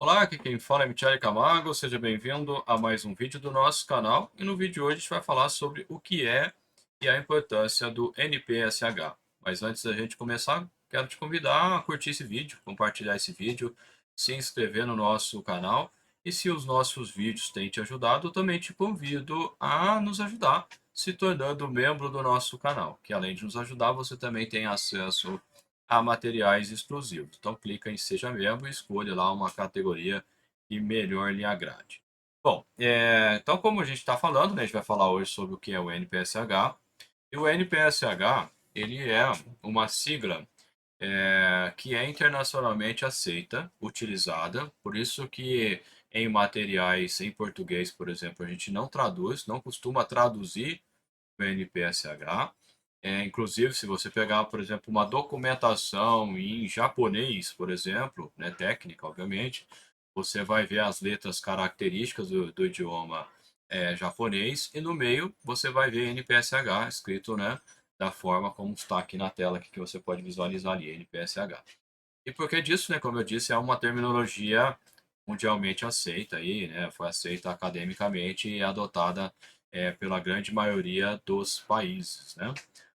Olá, aqui quem fala é Michele Camargo, seja bem-vindo a mais um vídeo do nosso canal. E no vídeo de hoje a gente vai falar sobre o que é e a importância do NPSH. Mas antes da gente começar, quero te convidar a curtir esse vídeo, compartilhar esse vídeo, se inscrever no nosso canal. E se os nossos vídeos têm te ajudado, eu também te convido a nos ajudar se tornando membro do nosso canal, que além de nos ajudar, você também tem acesso a materiais exclusivos. Então, clica em Seja Membro e escolha lá uma categoria que melhor lhe agrade. Bom, então como a gente está falando, né, a gente vai falar hoje sobre o que é o NPSH. E o NPSH, ele é uma sigla que é internacionalmente aceita, utilizada, por isso que em materiais em português, por exemplo, a gente não traduz, não costuma traduzir o NPSH. Inclusive, se você pegar, por exemplo, uma documentação em japonês, por exemplo, né, técnica, obviamente, você vai ver as letras características do idioma japonês e no meio você vai ver NPSH escrito, né, da forma como está aqui na tela que você pode visualizar ali, NPSH. E por que disso, né, como eu disse, é uma terminologia mundialmente aceita aí, né, foi aceita academicamente e adotada pela grande maioria dos países, né?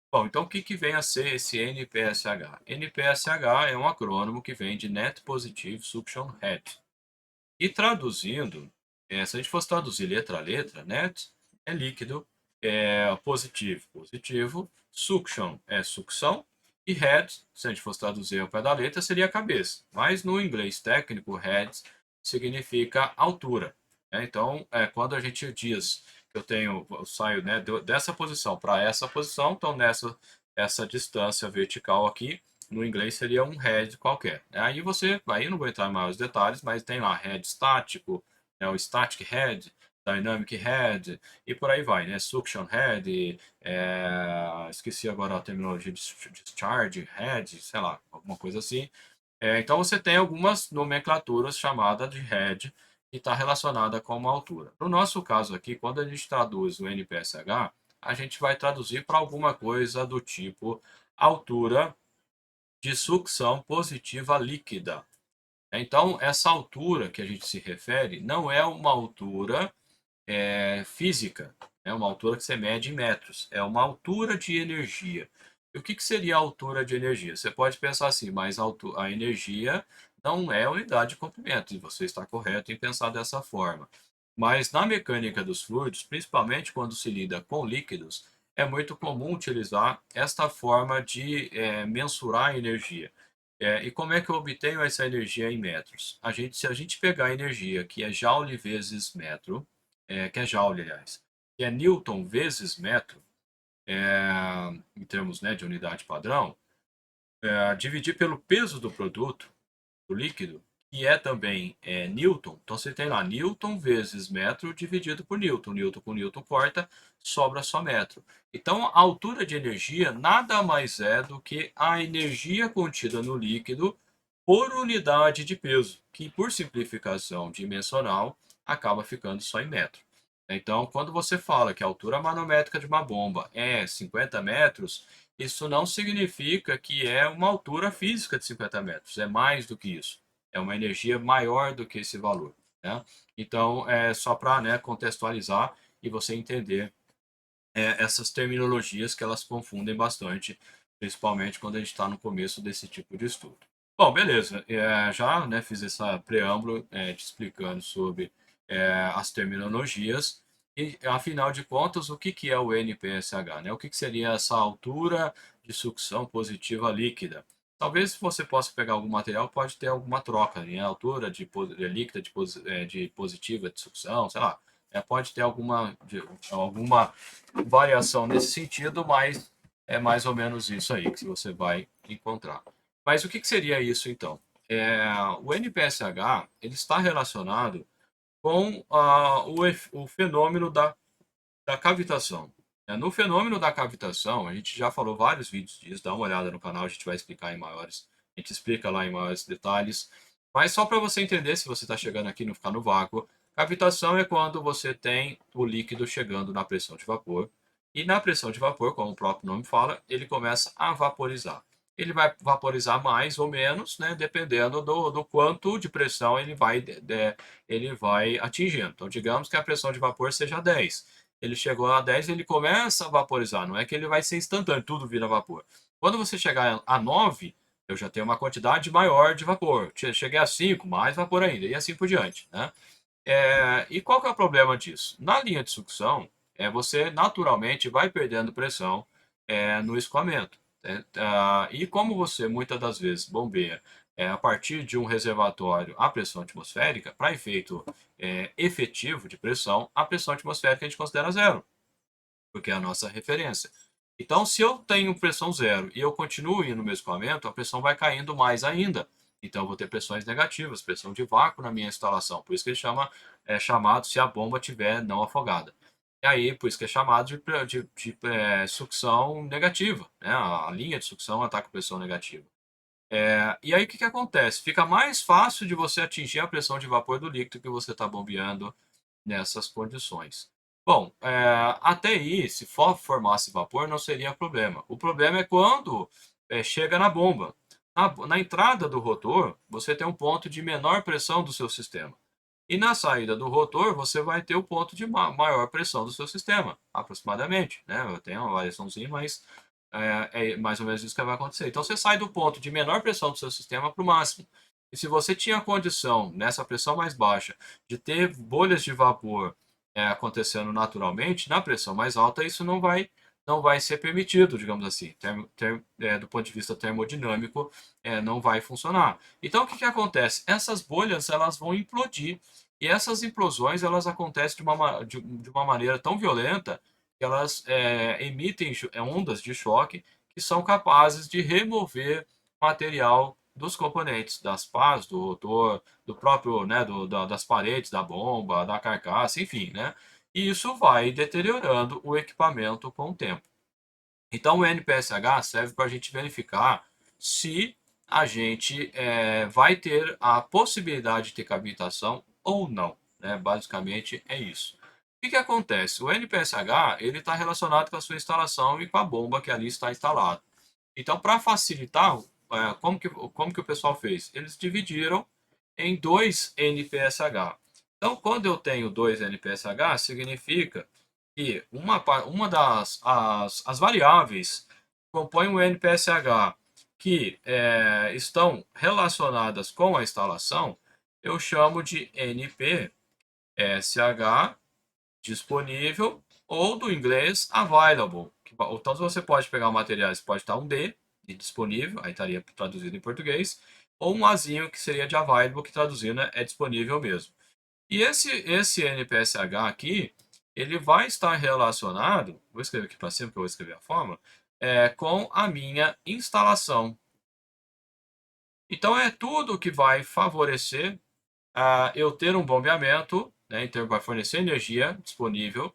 Bom, então o que que vem a ser esse NPSH? NPSH é um acrônimo que vem de Net Positive Suction Head. E traduzindo, se a gente fosse traduzir letra a letra, net é líquido, positivo, positivo, suction é sucção, e head, se a gente fosse traduzir ao pé da letra, seria cabeça. Mas no inglês técnico, head significa altura, né? Então, quando a gente diz que eu saio, né, dessa posição para essa posição, então essa distância vertical aqui no inglês seria um head qualquer. Aí eu não vou entrar em maiores detalhes, mas tem lá head estático, né, o static head, dynamic head e por aí vai, né? Suction head, esqueci agora a terminologia de discharge head, sei lá, alguma coisa assim. Então você tem algumas nomenclaturas chamadas de head que está relacionada com uma altura. No nosso caso aqui, quando a gente traduz o NPSH, a gente vai traduzir para alguma coisa do tipo altura de sucção positiva líquida. Então, essa altura que a gente se refere não é uma altura física, é uma altura que você mede em metros, é uma altura de energia. E o que que seria a altura de energia? Você pode pensar assim, mas a energia não é unidade de comprimento, e você está correto em pensar dessa forma. Mas na mecânica dos fluidos, principalmente quando se lida com líquidos, é muito comum utilizar esta forma de mensurar a energia. E como é que eu obtenho essa energia em metros? Se a gente pegar a energia, que é joule vezes metro, que é joule, aliás, que é newton vezes metro, em termos, né, de unidade padrão, dividir pelo peso do produto, do líquido, que é também newton. Então você tem lá newton vezes metro dividido por newton. Newton com newton corta, sobra só metro. Então a altura de energia nada mais é do que a energia contida no líquido por unidade de peso, que por simplificação dimensional acaba ficando só em metro. Então, quando você fala que a altura manométrica de uma bomba é 50 metros, isso não significa que é uma altura física de 50 metros, é mais do que isso. É uma energia maior do que esse valor, né? Então, é só para, né, contextualizar e você entender essas terminologias que elas confundem bastante, principalmente quando a gente está no começo desse tipo de estudo. Bom, beleza. Já, né, fiz essa preâmbulo te explicando sobre as terminologias e, afinal de contas, o que que é o NPSH, né? O que que seria essa altura de sucção positiva líquida? Talvez se você possa pegar algum material, pode ter alguma troca, né? Altura líquida de positiva de sucção, sei lá. Pode ter alguma variação nesse sentido, mas é mais ou menos isso aí que você vai encontrar. Mas o que que seria isso então? O NPSH ele está relacionado com o fenômeno da cavitação. No fenômeno da cavitação, a gente já falou vários vídeos disso, dá uma olhada no canal, a gente vai explicar em maiores, a gente explica lá em maiores detalhes. Mas só para você entender, se você está chegando aqui e não ficar no vácuo, cavitação é quando você tem o líquido chegando na pressão de vapor, e na pressão de vapor, como o próprio nome fala, ele começa a vaporizar. ele vai vaporizar mais ou menos, né, dependendo do quanto de pressão ele vai atingindo. Então, digamos que a pressão de vapor seja 10. Ele chegou a 10, ele começa a vaporizar. Não é que ele vai ser instantâneo, tudo vira vapor. Quando você chegar a 9, eu já tenho uma quantidade maior de vapor. Cheguei a 5, mais vapor ainda, e assim por diante, né? E qual que é o problema disso? Na linha de sucção, você naturalmente vai perdendo pressão no escoamento. E como você muitas das vezes bombeia a partir de um reservatório a pressão atmosférica, para efeito efetivo de pressão, a pressão atmosférica a gente considera zero, porque é a nossa referência. Então, se eu tenho pressão zero e eu continuo indo no meu escoamento, a pressão vai caindo mais ainda. Então, eu vou ter pressões negativas, pressão de vácuo na minha instalação. Por isso que ele é chamado se a bomba estiver não afogada. E aí, por isso que é chamado de sucção negativa, né? A linha de sucção ataca a pressão negativa. E aí, o que acontece? Fica mais fácil de você atingir a pressão de vapor do líquido que você está bombeando nessas condições. Bom, até aí, se formasse vapor, não seria problema. O problema é quando chega na bomba. Na entrada do rotor, você tem um ponto de menor pressão do seu sistema. E na saída do rotor, você vai ter o ponto de maior pressão do seu sistema, aproximadamente. Né? Eu tenho uma variaçãozinha, mas é mais ou menos isso que vai acontecer. Então, você sai do ponto de menor pressão do seu sistema para o máximo. E se você tinha condição, nessa pressão mais baixa, de ter bolhas de vapor acontecendo naturalmente, na pressão mais alta, isso não vai ser permitido, digamos assim. Do ponto de vista termodinâmico, não vai funcionar. Então, o que acontece? Essas bolhas elas vão implodir. E essas implosões elas acontecem de uma maneira tão violenta que elas emitem ondas de choque que são capazes de remover material dos componentes, das pás, do rotor, do próprio, né, das paredes, da bomba, da carcaça, enfim, né? E isso vai deteriorando o equipamento com o tempo. Então, o NPSH serve para a gente verificar se a gente vai ter a possibilidade de ter cavitação ou não. Né? Basicamente, é isso. O que acontece? O NPSH ele está relacionado com a sua instalação e com a bomba que ali está instalada. Então, para facilitar, como que o pessoal fez? Eles dividiram em dois NPSH. Então, quando eu tenho dois NPSH, significa que uma as variáveis que compõem o NPSH que estão relacionadas com a instalação, eu chamo de NPSH disponível ou do inglês available. Então, você pode pegar o material, você pode estar um D de disponível, aí estaria traduzido em português, ou um Azinho que seria de available, que traduzindo é disponível mesmo. E esse NPSH aqui, ele vai estar relacionado, vou escrever aqui para cima, que eu vou escrever a fórmula, com a minha instalação. Então, é tudo que vai favorecer eu ter um bombeamento, né, então vai fornecer energia disponível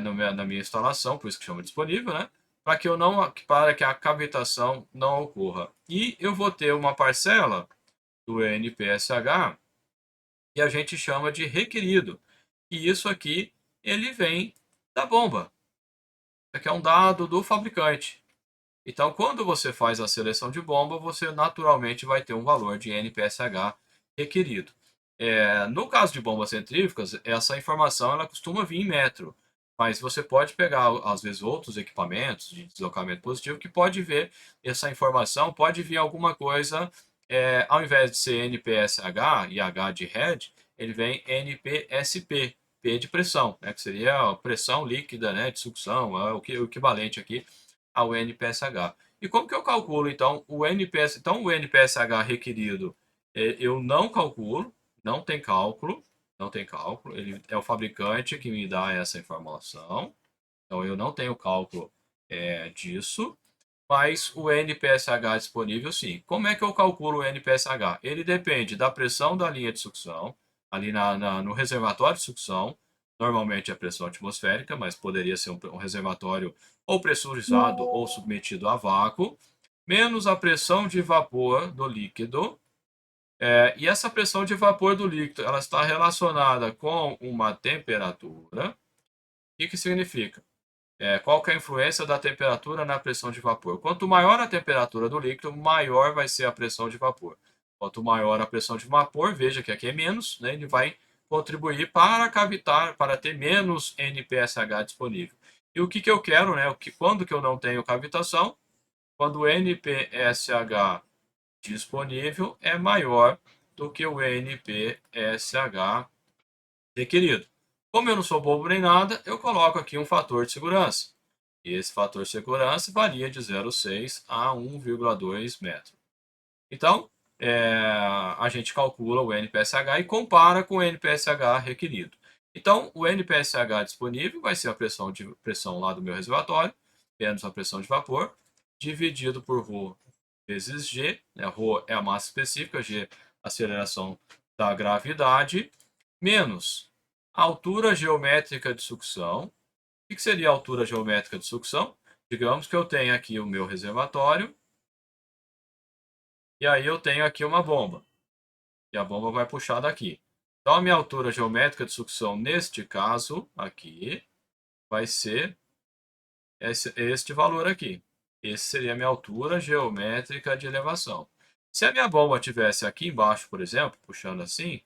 na minha instalação, por isso que chama disponível, né, para que a cavitação não ocorra. E eu vou ter uma parcela do NPSH que a gente chama de requerido. E isso aqui, ele vem da bomba. Isso aqui é um dado do fabricante. Então, quando você faz a seleção de bomba, você naturalmente vai ter um valor de NPSH requerido. No caso de bombas centrífugas, essa informação ela costuma vir em metro, mas você pode pegar, às vezes, outros equipamentos de deslocamento positivo que pode ver essa informação, pode vir alguma coisa, ao invés de ser NPSH e H de head, ele vem NPSP, P de pressão, né, que seria a pressão líquida, né, de sucção, o equivalente aqui ao NPSH. E como que eu calculo, então, o NPS? Então, o NPSH requerido, eu não calculo, não tem cálculo, não tem cálculo. Ele é o fabricante que me dá essa informação. Então, eu não tenho cálculo disso. Mas o NPSH disponível, sim. Como é que eu calculo o NPSH? Ele depende da pressão da linha de sucção, ali no reservatório de sucção, normalmente é pressão atmosférica, mas poderia ser um reservatório ou pressurizado ou submetido a vácuo, menos a pressão de vapor do líquido. E essa pressão de vapor do líquido ela está relacionada com uma temperatura. O que significa? Qual que é a influência da temperatura na pressão de vapor? Quanto maior a temperatura do líquido, maior vai ser a pressão de vapor. Quanto maior a pressão de vapor, veja que aqui é menos, né, ele vai contribuir para cavitar, para ter menos NPSH disponível. E o que, que eu quero, né? Quando que eu não tenho cavitação? Quando o NPSH disponível é maior do que o NPSH requerido. Como eu não sou bobo nem nada, eu coloco aqui um fator de segurança. E esse fator de segurança varia de 0,6 a 1,2 metro. Então, a gente calcula o NPSH e compara com o NPSH requerido. Então, o NPSH disponível vai ser a pressão lá do meu reservatório, menos a pressão de vapor, dividido por ρ vezes G, né? ρ é a massa específica, G a aceleração da gravidade, menos a altura geométrica de sucção. O que seria a altura geométrica de sucção? Digamos que eu tenho aqui o meu reservatório, e aí eu tenho aqui uma bomba. E a bomba vai puxar daqui. Então, a minha altura geométrica de sucção, neste caso, aqui, vai ser este valor aqui. Esse seria a minha altura geométrica de elevação. Se a minha bomba estivesse aqui embaixo, por exemplo, puxando assim,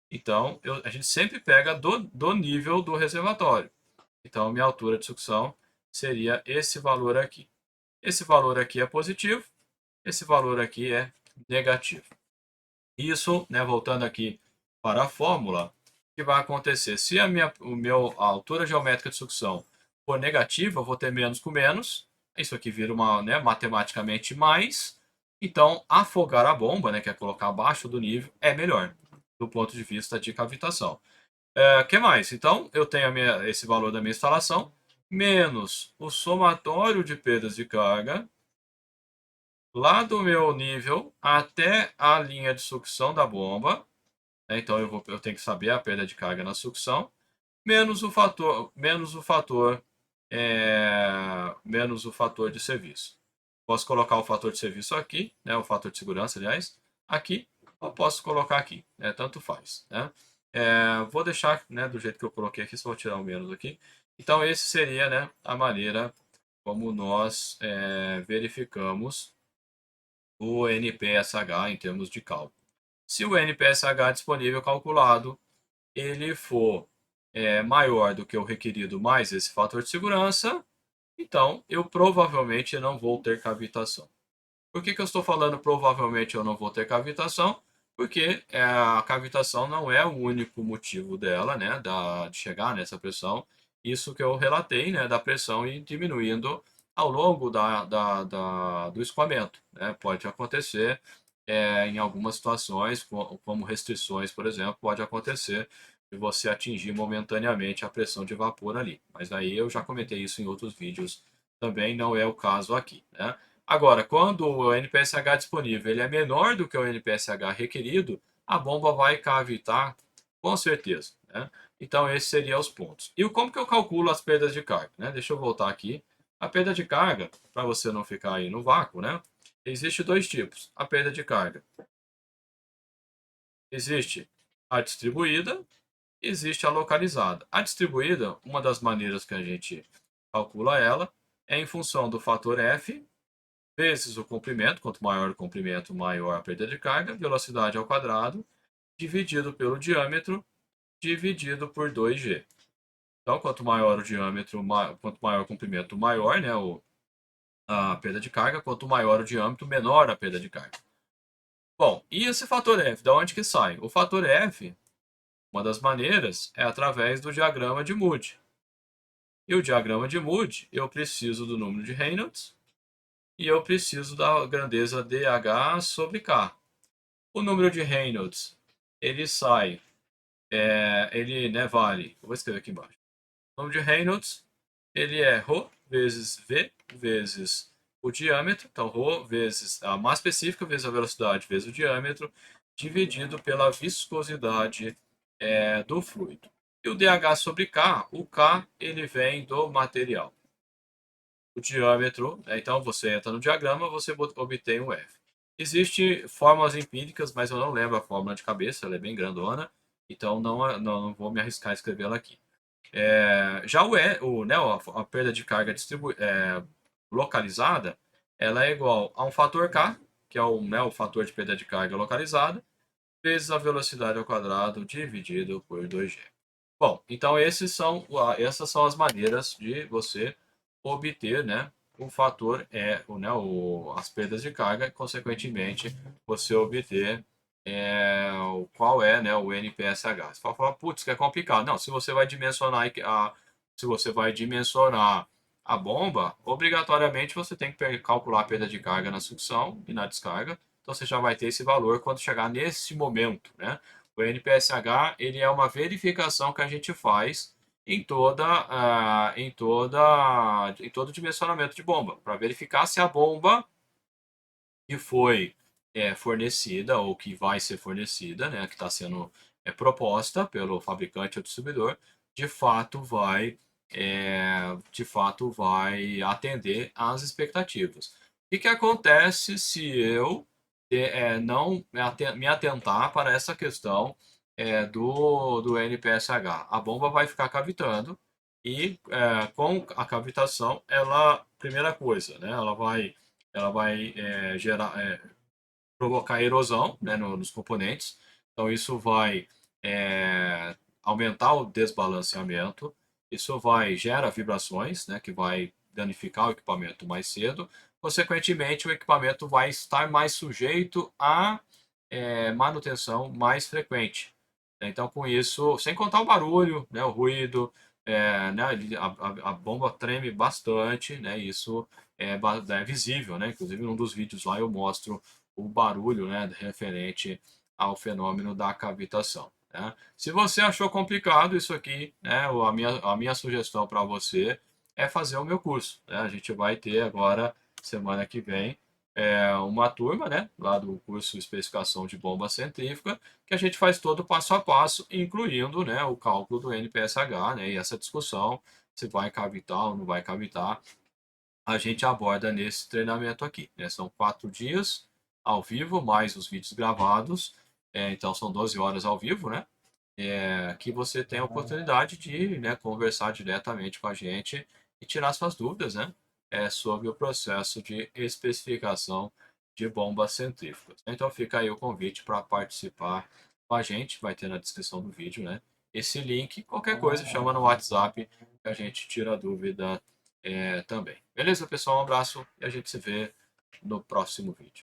então a gente sempre pega do nível do reservatório. Então, a minha altura de sucção seria esse valor aqui. Esse valor aqui é positivo, esse valor aqui é negativo. Isso, né, voltando aqui para a fórmula, o que vai acontecer? Se a altura geométrica de sucção for negativa, eu vou ter menos com menos. Isso aqui vira uma, né, matematicamente mais. Então, afogar a bomba, né, que é colocar abaixo do nível, é melhor, do ponto de vista de cavitação. Que mais? Então, eu tenho esse valor da minha instalação, menos o somatório de perdas de carga, lá do meu nível até a linha de sucção da bomba, né? Então eu tenho que saber a perda de carga na sucção, menos o fator de serviço. Posso colocar o fator de serviço aqui, né? O fator de segurança, aliás, aqui, ou posso colocar aqui, né? Tanto faz, né? Vou deixar, né, do jeito que eu coloquei aqui, só vou tirar o menos aqui. Então, esse seria, né, a maneira como nós verificamos o NPSH em termos de cálculo. Se o NPSH disponível calculado ele for maior do que o requerido mais esse fator de segurança, então eu provavelmente não vou ter cavitação. Por que, que eu estou falando provavelmente eu não vou ter cavitação? Porque a cavitação não é o único motivo dela, né, de chegar nessa pressão. Isso que eu relatei, né, da pressão ir diminuindo ao longo do escoamento, né? Pode acontecer em algumas situações, como restrições, por exemplo, pode acontecer de você atingir momentaneamente a pressão de vapor ali. Mas aí eu já comentei isso em outros vídeos, também não é o caso aqui, né? Agora, quando o NPSH disponível ele é menor do que o NPSH requerido, a bomba vai cavitar com certeza, né? Então, esses seriam os pontos. E como que eu calculo as perdas de carga, né? Deixa eu voltar aqui. A perda de carga, para você não ficar aí no vácuo, né? Existe dois tipos. A perda de carga. Existe a distribuída, existe a localizada. A distribuída, uma das maneiras que a gente calcula ela, é em função do fator F vezes o comprimento, quanto maior o comprimento, maior a perda de carga, velocidade ao quadrado, dividido pelo diâmetro, dividido por 2G. Então, quanto maior o diâmetro, quanto maior o comprimento, maior, né, a perda de carga, quanto maior o diâmetro, menor a perda de carga. Bom, e esse fator F, da onde que sai? O fator F, uma das maneiras, é através do diagrama de Moody. E o diagrama de Moody, eu preciso do número de Reynolds e eu preciso da grandeza dH sobre K. O número de Reynolds, ele sai, ele, né, vale, vou escrever aqui embaixo. O número de Reynolds, ele é ρ vezes V vezes o diâmetro, então ρ vezes a massa específica vezes a velocidade vezes o diâmetro, dividido pela viscosidade do fluido. E o dH sobre K, o K ele vem do material. O diâmetro, então você entra no diagrama, você obtém o F. Existem fórmulas empíricas, mas eu não lembro a fórmula de cabeça, ela é bem grandona, então não vou me arriscar a escrevê-la aqui. Já né, a perda de carga localizada, ela é igual a um fator K, que é né, o fator de perda de carga localizada, vezes a velocidade ao quadrado dividido por 2g. Bom, então essas são as maneiras de você obter, né, o fator né, as perdas de carga, e, consequentemente, você obter qual é, né, o NPSH. Você fala, putz, que é complicado. Não, se você vai dimensionar a bomba, obrigatoriamente você tem que calcular a perda de carga na sucção e na descarga. Então você já vai ter esse valor quando chegar nesse momento, né? O NPSH, ele é uma verificação que a gente faz em todo dimensionamento de bomba, para verificar se a bomba que foi fornecida ou que vai ser fornecida, né, que está sendo proposta pelo fabricante ou distribuidor, de fato vai atender às expectativas. O que acontece se eu não me atentar para essa questão do NPSH? A bomba vai ficar cavitando e com a cavitação, primeira coisa, né, ela vai provocar erosão, né, nos componentes. Então, isso vai aumentar o desbalanceamento. Isso gera vibrações, né, que vai danificar o equipamento mais cedo. Consequentemente, o equipamento vai estar mais sujeito a manutenção mais frequente. Então, com isso, sem contar o barulho, né, o ruído, né, a bomba treme bastante, né, isso é visível, né, inclusive num dos vídeos lá eu mostro o barulho, né, referente ao fenômeno da cavitação. Né. Se você achou complicado isso aqui, né, a minha sugestão para você é fazer o meu curso. Né. A gente vai ter agora, semana que vem, uma turma, né, lá do curso Especificação de Bomba Centrífuga, que a gente faz todo passo a passo, incluindo, né, o cálculo do NPSH, né, e essa discussão, se vai cavitar ou não vai cavitar, a gente aborda nesse treinamento aqui. Né? São 4 dias ao vivo, mais os vídeos gravados, então são 12 horas ao vivo, né? Que você tem a oportunidade de, né, conversar diretamente com a gente e tirar suas dúvidas, né, sobre o processo de especificação de bombas centrífugas. Então fica aí o convite para participar com a gente, vai ter na descrição do vídeo, né, esse link. Qualquer coisa, chama no WhatsApp que a gente tira a dúvida também. Beleza, pessoal? Um abraço e a gente se vê no próximo vídeo.